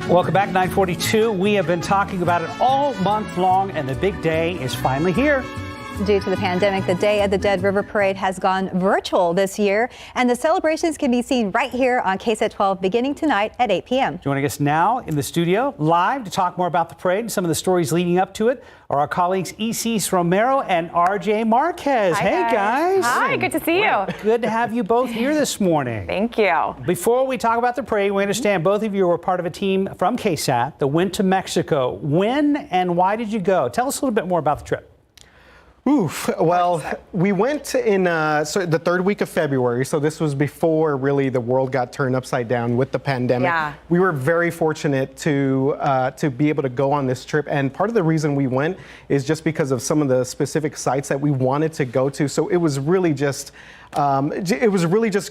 Welcome back, 942. We have been talking about it all month long, and the big day is finally here. Due to the pandemic, the Day of the Dead River Parade has gone virtual this year, and the celebrations can be seen right here on KSAT 12 beginning tonight at 8 p.m. Joining us now in the studio, live to talk more about the parade and some of the stories leading up to it, are our colleagues Isis Romero and RJ Marquez. Hi, hey, guys. Hi, good to see you. Good to have you both here this morning. Thank you. Before we talk about the parade, we understand both of you were part of a team from KSAT that went to Mexico. When and why did you go? Tell us a little bit more about the trip. Oof. Well, we went in the third week of February, so this was before really the world got turned upside down with the pandemic. Yeah. We were very fortunate to be able to go on this trip, and part of the reason we went is just because of some of the specific sites that we wanted to go to. So it was really just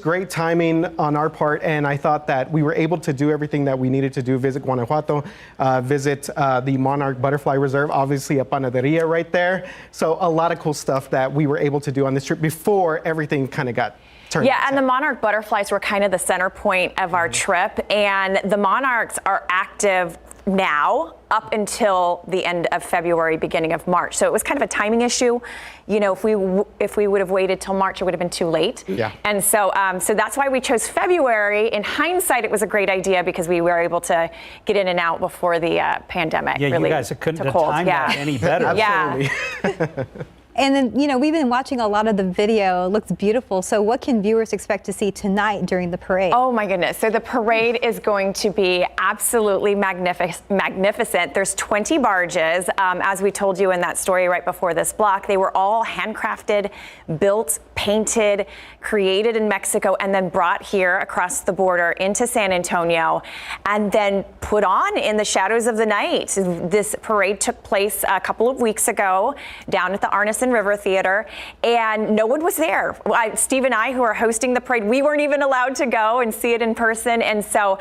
great timing on our part, and I thought that we were able to do everything that we needed to do, visit Guanajuato, visit the Monarch Butterfly Reserve, obviously a panaderia right there. So a lot of cool stuff that we were able to do on this trip before everything kind of got turned. Yeah, and the Monarch butterflies were kind of the center point of our trip, and the Monarchs are active now up until the end of February, beginning of March. So it was kind of a timing issue. You know, if we would have waited till March, it would have been too late. Yeah. And so so that's why we chose February. In hindsight, it was a great idea because we were able to get in and out before the pandemic. Yeah, really you guys couldn't have took hold. timed that any better. Absolutely. Yeah. And then, you know, we've been watching a lot of the video. It looks beautiful. So what can viewers expect to see tonight during the parade? Oh my goodness. So the parade is going to be absolutely magnificent. There's 20 barges. As we told you in that story right before this block, they were all handcrafted, built, painted, created in Mexico, and then brought here across the border into San Antonio, and then put on in the shadows of the night. This parade took place a couple of weeks ago down at the Arneson River Theater, and no one was there. Steve and I, who are hosting the parade, we weren't even allowed to go and see it in person, and so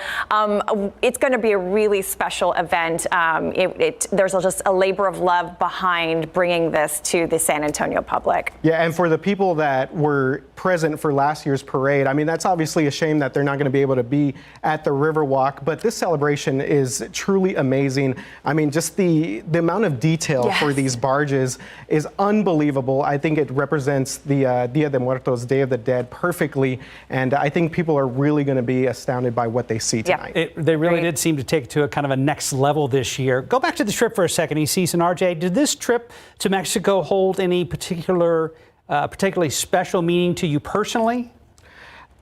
it's going to be a really special event. There's just a labor of love behind bringing this to the San Antonio public. Yeah, and for the people that were present for last year's parade, I mean, that's obviously a shame that they're not going to be able to be at the Riverwalk, but this celebration is truly amazing. I mean, just the amount of detail for these barges is unbelievable. I think it represents the Dia de Muertos, Day of the Dead, perfectly, and I think people are really going to be astounded by what they see tonight. Yeah, they really did seem to take it to a kind of a next level this year. Go back to the trip for a second, Isis and RJ. Did this trip to Mexico hold any particularly special meaning to you personally?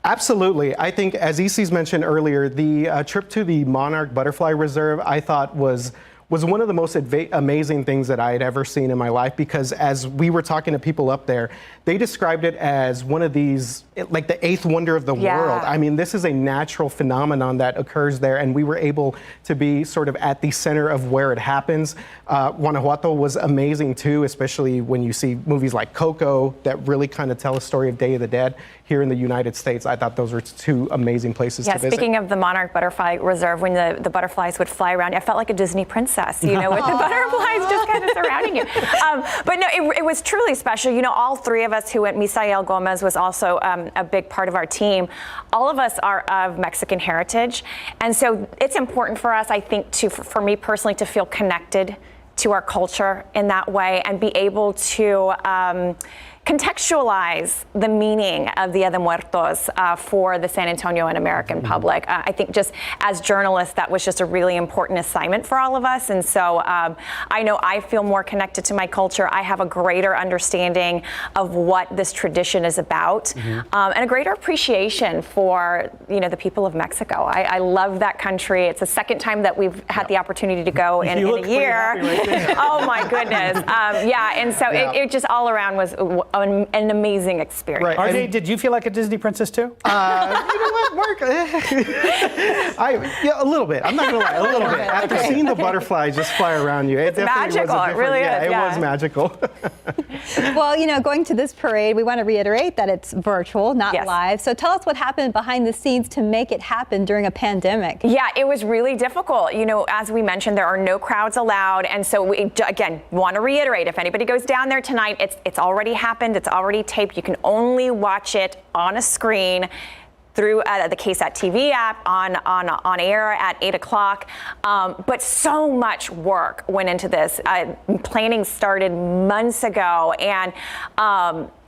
Absolutely. I think, as Isis mentioned earlier, the trip to the Monarch Butterfly Reserve, I thought was one of the most amazing things that I had ever seen in my life, because as we were talking to people up there, they described it as one of these, like the eighth wonder of the world. I mean, this is a natural phenomenon that occurs there, and we were able to be sort of at the center of where it happens. Guanajuato was amazing too, especially when you see movies like Coco that really kind of tell a story of Day of the Dead here in the United States. I thought those were two amazing places to visit. Speaking of the Monarch Butterfly Reserve, when the butterflies would fly around, I felt like a Disney princess, you know, with the butterflies just kind of surrounding you. But no, it was truly special. You know, all three of us who went, Misael Gomez was also a big part of our team. All of us are of Mexican heritage. And so it's important for us, I think, for me personally, to feel connected to our culture in that way and be able to contextualize the meaning of Dia de Muertos for the San Antonio and American public. I think just as journalists, that was just a really important assignment for all of us. And so I know I feel more connected to my culture. I have a greater understanding of what this tradition is about, and a greater appreciation for, you know, the people of Mexico. I love that country. It's the second time that we've had the opportunity to go in a year. Right. Oh my goodness. And so it just all around was an amazing experience. Right. RJ, did you feel like a Disney princess too? You know what, Mark? A little bit. I'm not gonna lie, a little bit. After seeing the butterflies just fly around you, it definitely magical. was It really is. It was magical. Well, you know, going to this parade, we want to reiterate that it's virtual, not live. So tell us what happened behind the scenes to make it happen during a pandemic. Yeah, it was really difficult. You know, as we mentioned, there are no crowds allowed. And so we, again, want to reiterate, if anybody goes down there tonight, it's already happened. It's already taped. You can only watch it on a screen through the KSAT TV app on air at 8 o'clock. But so much work went into this. Planning started months ago, and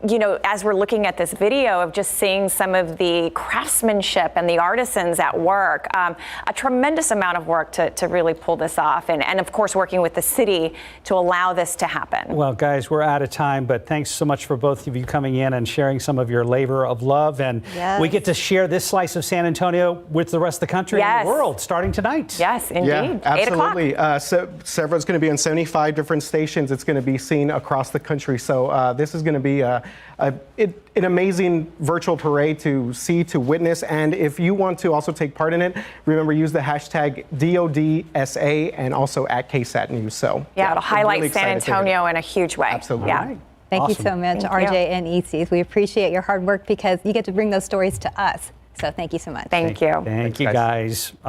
you know, as we're looking at this video of just seeing some of the craftsmanship and the artisans at work, a tremendous amount of work to really pull this off, and of course working with the city to allow this to happen. Well, guys, we're out of time, but thanks so much for both of you coming in and sharing some of your labor of love, and we get to share this slice of San Antonio with the rest of the country and the world starting tonight. Yes, indeed. Yeah, absolutely. 8 o'clock. So Severa's going to be on 75 different stations. It's going to be seen across the country. So this is going to be an amazing virtual parade to see, to witness. And if you want to also take part in it, remember, use the hashtag DODSA and also at KSAT News. So yeah, it'll highlight really San Antonio in a huge way. Absolutely. Yeah. All right. Thank Awesome. you so much, Thank RJ you. and ECs. We appreciate your hard work because you get to bring those stories to us. So thank you so much. Thank you. Thank you, guys. All